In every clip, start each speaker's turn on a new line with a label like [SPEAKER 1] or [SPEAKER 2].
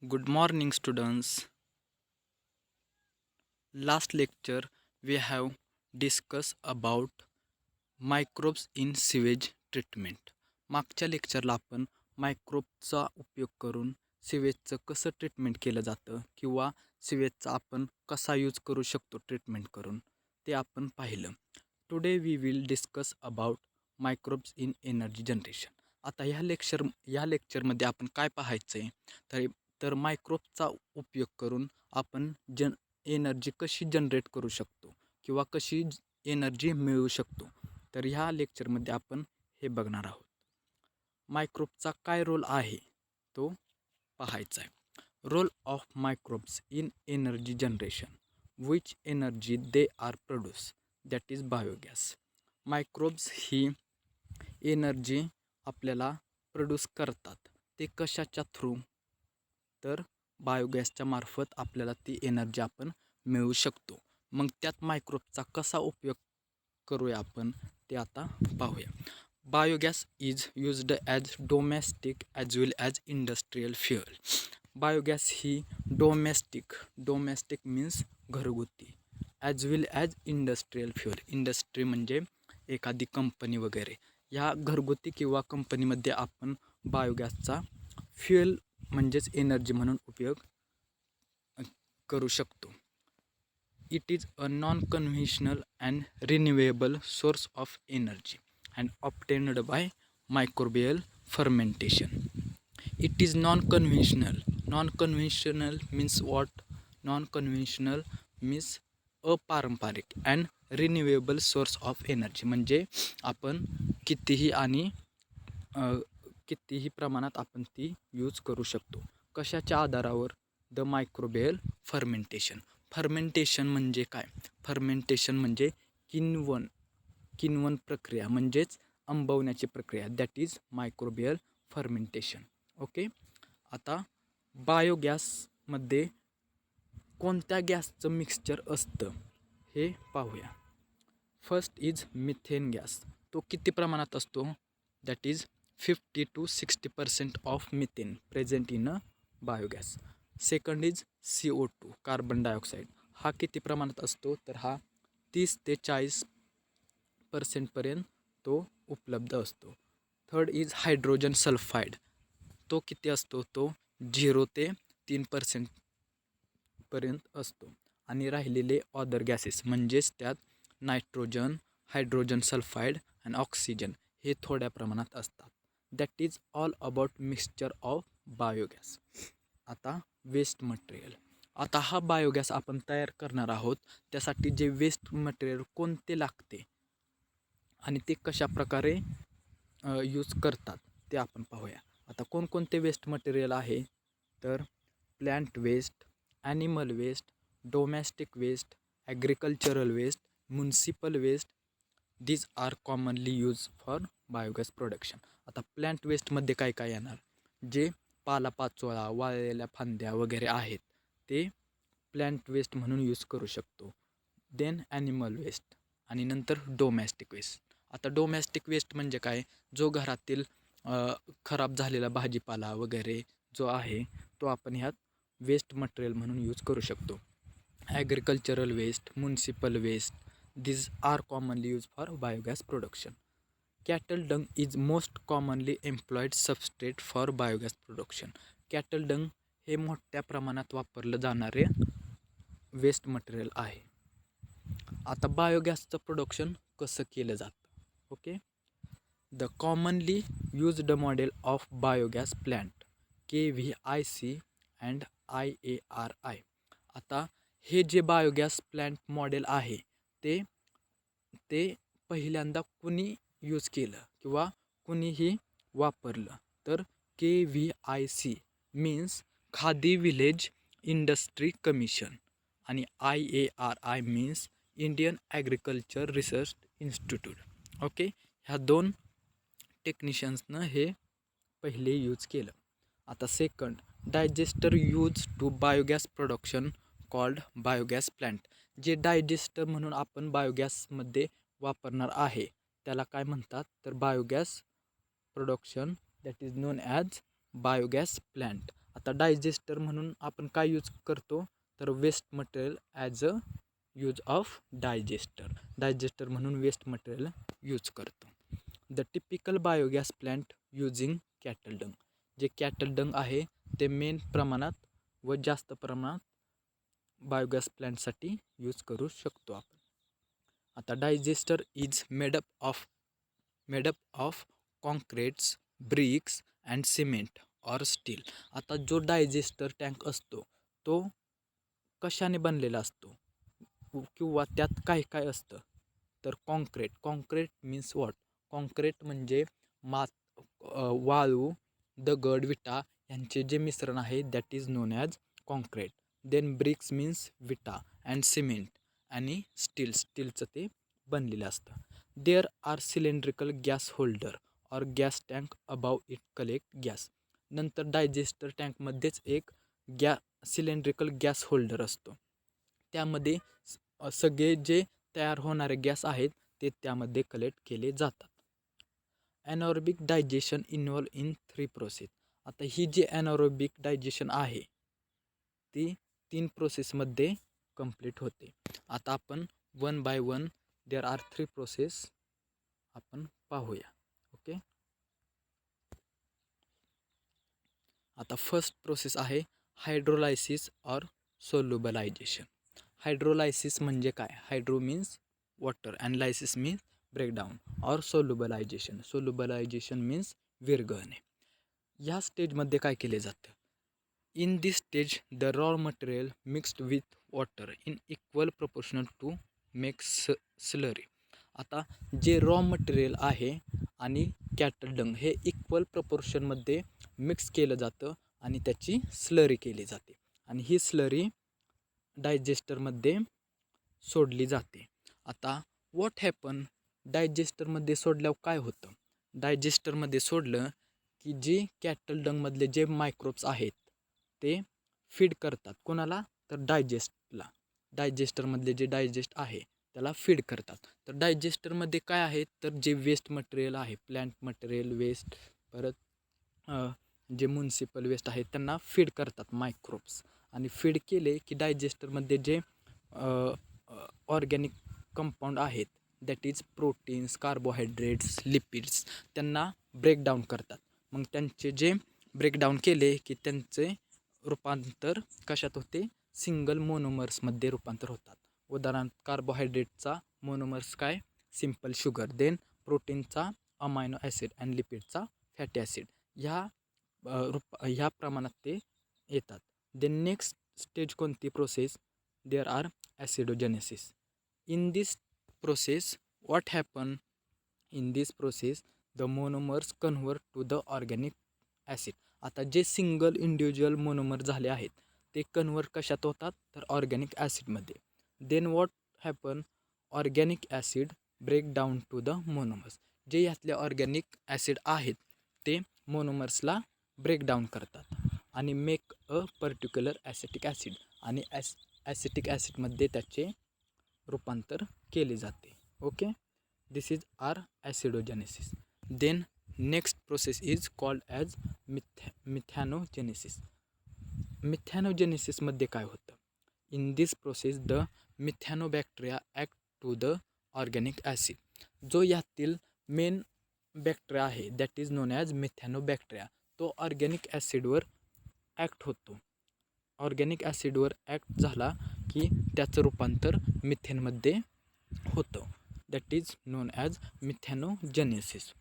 [SPEAKER 1] Good morning, students. Last lecture we have discussed about microbes in sewage treatment. मागच्या लेक्चरला आपण मायक्रोबचा उपयोग करून सिवेजचं कसं ट्रीटमेंट केलं जातं किंवा सिवेजचा आपण कसा यूज करू शकतो ट्रीटमेंट करून ते आपण पाहिलं. Today we will discuss about microbes in energy generation. आता ह्या लेक्चरमध्ये आपण काय पाहायचं आहे तर मायक्रोबचा उपयोग करून आपण एनर्जी कशी जनरेट करू शकतो किंवा कशी एनर्जी मिळवू शकतो. तर ह्या लेक्चरमध्ये आपण हे बघणार आहोत. मायक्रोबचा काय रोल आहे तो पाहायचा आहे. Role of microbes in energy generation. Which energy they are produce, that is biogas. Microbes ही एनर्जी आपल्याला प्रोड्यूस करतात. ते कशाच्या थ्रू? तर बायोगॅसच्या मार्फत आपल्याला ती एनर्जी आपण मिळवू शकतो. मग त्यात मायक्रोबचा कसा उपयोग करूया आपण ते आता पाहूया. Biogas is used as domestic as well as industrial fuel. Biogas he domestic means घरगुती, ॲज वेल ॲज इंडस्ट्रियल फ्युअल. इंडस्ट्री म्हणजे एखादी कंपनी वगैरे. या घरगुती किंवा कंपनीमध्ये आपण बायोगॅसचा फ्युअल म्हणजेच एनर्जी म्हणून उपयोग करू शकतो. It is a non conventional and renewable source of energy and obtained by microbial fermentation. It is non conventional means what? Non conventional means अपारंपरिक and renewable source of energy म्हणजे आपण कितीही प्रमाणात आपण ती यूज करू शकतो. कशाच्या आधारावर? The microbial fermentation. फर्मेंटेशन म्हणजे काय? फर्मेंटेशन म्हणजे किण्वन प्रक्रिया म्हणजेच आंबवण्याची प्रक्रिया. That is microbial fermentation. Okay. आता बायोगॅसमध्ये कोणत्या गॅसचं मिक्सचर असतं हे पाहूया. First is methane gas. तो किती प्रमाणात असतो? That is 50 to 60% of methane present in a biogas. Second is CO2 carbon dioxide. हा किती प्रमाणात असतो? तर हा 30 ते 40% तो उपलब्ध असतो. Third is hydrogen sulphide. तो किती असतो? तो 0 ते 3% असतो. आणि राहिलेले अदर गॅसेस म्हणजेच त्यात नायट्रोजन, हायड्रोजन सल्फाईड आणि ऑक्सिजन हे थोड्या प्रमाणात असतात. That is all about mixture of biogas. आता वेस्ट मटेरियल. आता हा बायोगॅस आपण तयार करणार आहोत. त्यासाठी जे वेस्ट मटेरियल कोणते लागते आणि ते कशा प्रकारे यूज करतात ते आपण पाहूया. आता कोणकोणते वेस्ट मटेरियल आहे? तर plant waste, animal waste, domestic waste, agricultural waste, municipal waste. These are commonly use for biogas production. आता प्लांट वेस्टमध्ये काय काय येणार? जे पालापाचोळा, वाळलेल्या फांद्या वगैरे आहेत ते प्लांट वेस्ट म्हणून यूज करू शकतो. देन ॲनिमल वेस्ट आणि नंतर डोमेस्टिक वेस्ट. आता डोमेस्टिक वेस्ट म्हणजे काय? जो घरातील खराब झालेला भाजीपाला वगैरे जो आहे तो आपण ह्यात वेस्ट मटेरियल म्हणून यूज करू शकतो. Agricultural waste, municipal waste, these are commonly used for biogas production. Cattle dung is most commonly employed substrate for biogas production. Cattle dung हे मोठ्या प्रमाणात वापरलं जाणारे वेस्ट मटेरियल आहे. आता बायोगॅसचं प्रोडक्शन कसं केलं जातं? Okay. The commonly used model of biogas plant KVIC and IARI. आता हे जे बायोगॅस प्लांट मॉडेल आहे ते पहिल्यांदा कुणी यूज केलं किंवा कुणीही वापरलं? तर KVIC means Khadi village industry commission आणि IARI means Indian agriculture research institute. Okay. ह्या दोन टेक्निशियन्सनं हे पहिले यूज केलं. आता second, digester use to biogas production called biogas plant. जे डायजेस्टर म्हणून आपण बायोगॅसमध्ये वापरणार आहे त्याला काय म्हणतात? तर biogas production, that is known as biogas plant. आता डायजेस्टर म्हणून आपण काय यूज करतो, तर waste material as a use of digester म्हणून वेस्ट मटेरियल यूज करतो. The typical biogas plant using cattle dung. जे कॅटल डंग आहे ते मेन प्रमाणात व जास्त प्रमाणात बायोगॅस प्लांटसाठी यूज करू शकतो आपण. आता digester is made up of concretes, bricks and cement or steel. आता जो डायजेस्टर टँक असतो तो कशाने बनलेला असतो किंवा त्यात काय काय असतं, तर कॉन्क्रीट मीन्स वॉट. कॉन्क्रीट म्हणजे वाळू, दगड, विटा यांचे जे मिश्रण आहे that is known as concrete. Then bricks means विटा अँड सिमेंट आणि स्टीलचं ते बनलेलं असतं. There are cylindrical gas holder और gas tank above it collect gas. नंतर डायजेस्टर टँकमध्येच एक सिलेंड्रिकल गॅस होल्डर असतो. त्यामध्ये सगळे जे तयार होणारे गॅस आहेत ते त्यामध्ये कलेक्ट केले जातात. ॲनारोबिक डायजेशन इन्व्हॉल्व इन 3 प्रोसेस. आता ही जी ॲनारोबिक डायजेशन आहे ती 3 प्रोसेसमध्ये कंप्लीट होते. आता आपण one by one there are 3 process आपण पाहूया. ओके. आता फर्स्ट प्रोसेस आहे हायड्रोलायसिस और सोल्युबलायझेशन. हायड्रोलायसिस म्हणजे काय, hydro means water and lysis means breakdown और सोल्युबलायझेशन मीन्स विरघळणे. या स्टेजमध्ये काय केले जातं, in this stage the raw material mixed with water in equal proportional to make slurry. आता जे रॉ मटेरियल आहे आणि कॅटल डंग हे इक्वल प्रपोर्शनमध्ये मिक्स केलं जातं आणि त्याची स्लरी केली जाते आणि ही स्लरी डायजेस्टरमध्ये सोडली जाते. आता व्हॉट हॅपन, डायजेस्टरमध्ये सोडल्यावर काय होतं, डायजेस्टरमध्ये सोडलं की जे कॅटल डंगमधले जे मायक्रोब्स आहेत ते फीड करतात कोणाला, तर डायजेस्टरमधले जे डायजेस्ट आहे त्याला फीड करतात. तर डायजेस्टरमध्ये काय आहे, तर जे वेस्ट मटेरियल आहे, प्लॅन्ट मटेरियल वेस्ट, परत जे म्युनिसिपल वेस्ट आहे त्यांना फीड करतात मायक्रोब्स. आणि फीड केले की डायजेस्टरमध्ये जे ऑर्गॅनिक कंपाऊंड आहेत that is proteins, carbohydrates, lipids त्यांना ब्रेकडाऊन करतात. मग त्यांचे जे ब्रेकडाऊन केले की त्यांचे रूपांतर कशात होते, सिंगल मोनोमर्समध्ये रूपांतर होतात. उदाहरणार्थ कार्बोहायड्रेटचा मोनोमर्स काय, सिम्पल शुगर. देन प्रोटीनचा अमायनो ॲसिड अँड लिपिडचा फॅटी ॲसिड. ह्या प्रमाणात ते येतात. देन नेक्स्ट स्टेज कोणती process, there are acidogenesis. In this process what happen, in this process the monomers convert to the organic acid. आता जे सिंगल इंडिव्हिज्युअल मोनोमर झाले आहेत ते कन्व्हर्ट कशात होतात, तर ऑर्गॅनिक ॲसिडमध्ये. Then what happen, organic acid break down to the monomers. जे यातले ऑर्गॅनिक ॲसिड आहेत ते मोनोमर्सला ब्रेकडाऊन करतात आणि make a particular acetic acid. आणि ॲसिटिक ॲसिडमध्ये त्याचे रूपांतर केले जाते. Okay, this is are acidogenesis. Then next process is called as methanogenesis. मिथॅनोजेनेसिसमध्ये काय होतं, in this process the methanobacteria act to the organic acid. जो यातील मेन बॅक्टेरिया आहे that is known as methanobacteria, तो ऑर्गॅनिक ॲसिडवर ॲक्ट होतो. Organic ॲसिडवर ॲक्ट झाला की त्याचं रूपांतर मिथेनमध्ये होतं, that is known as मिथॅनोजेनेसिस.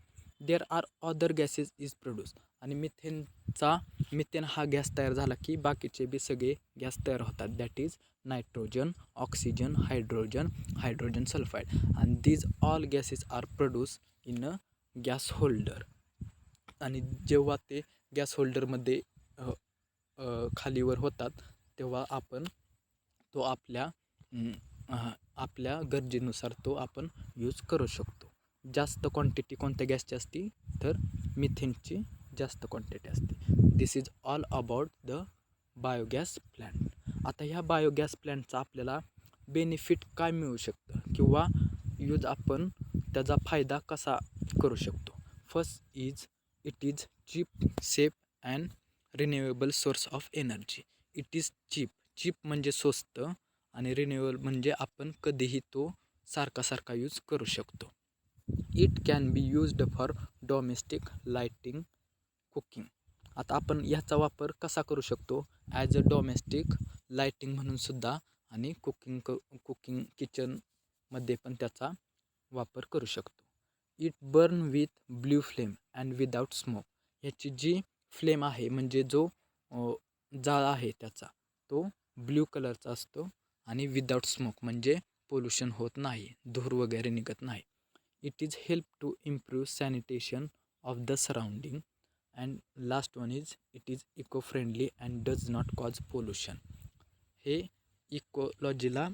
[SPEAKER 1] There are other gases is produce. आणि मिथेन हा गॅस तयार झाला की बाकीचे बी सगळे गॅस तयार होतात, that is nitrogen, oxygen, hydrogen sulphide. आणि these all gases are produce in a gas holder. आणि जेव्हा ते गॅस होल्डरमध्ये खालीवर होतात तेव्हा आपण तो आपल्या गरजेनुसार तो आपण यूज करू शकतो. जास्त क्वांटिटी कोणत्या गॅसची असते, तर मिथेनची जास्त क्वांटिटी असते. This is all about the biogas plant. आता ह्या बायोगॅस प्लॅन्टचा आपल्याला बेनिफिट काय मिळू शकतं किंवा यूज आपण त्याचा फायदा कसा करू शकतो. First is it is cheap, safe and renewable source of energy. It is cheap. Cheap म्हणजे स्वस्त आणि रिन्युएबल म्हणजे आपण कधीही तो सारखा यूज करू शकतो. It can be used for domestic lighting, cooking. आता आपण ह्याचा वापर कसा करू शकतो? ॲज अ डोमेस्टिक लाईटिंग म्हणूनसुद्धा आणि कुकिंग किचनमध्ये पण त्याचा वापर करू शकतो. It burn with blue flame and without smoke. ह्याची जी फ्लेम आहे म्हणजे जो जाळ आहे त्याचा तो ब्ल्यू कलरचा असतो आणि विदाउट स्मोक म्हणजे पोल्युशन होत नाही, धूर वगैरे निघत नाही. It is help to improve sanitation of the surrounding. And last one is it is eco friendly and does not cause pollution. हे इकोलॉजीला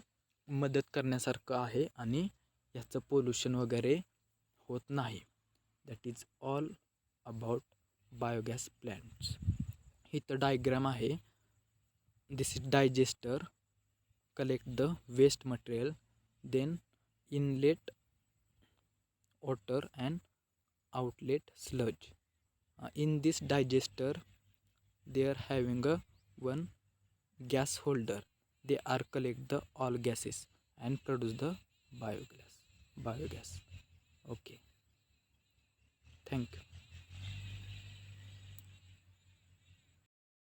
[SPEAKER 1] मदत करण्यासारखं आहे आणि ह्याचं पोल्युशन वगैरे होत नाही. That is all about biogas plants. इथं डायग्राम आहे. This is digester, collect the waste material, then inlet water and outlet sludge. In this digester they are having a one gas holder. They are collect the all gases and produce the biogas. Okay, thank you.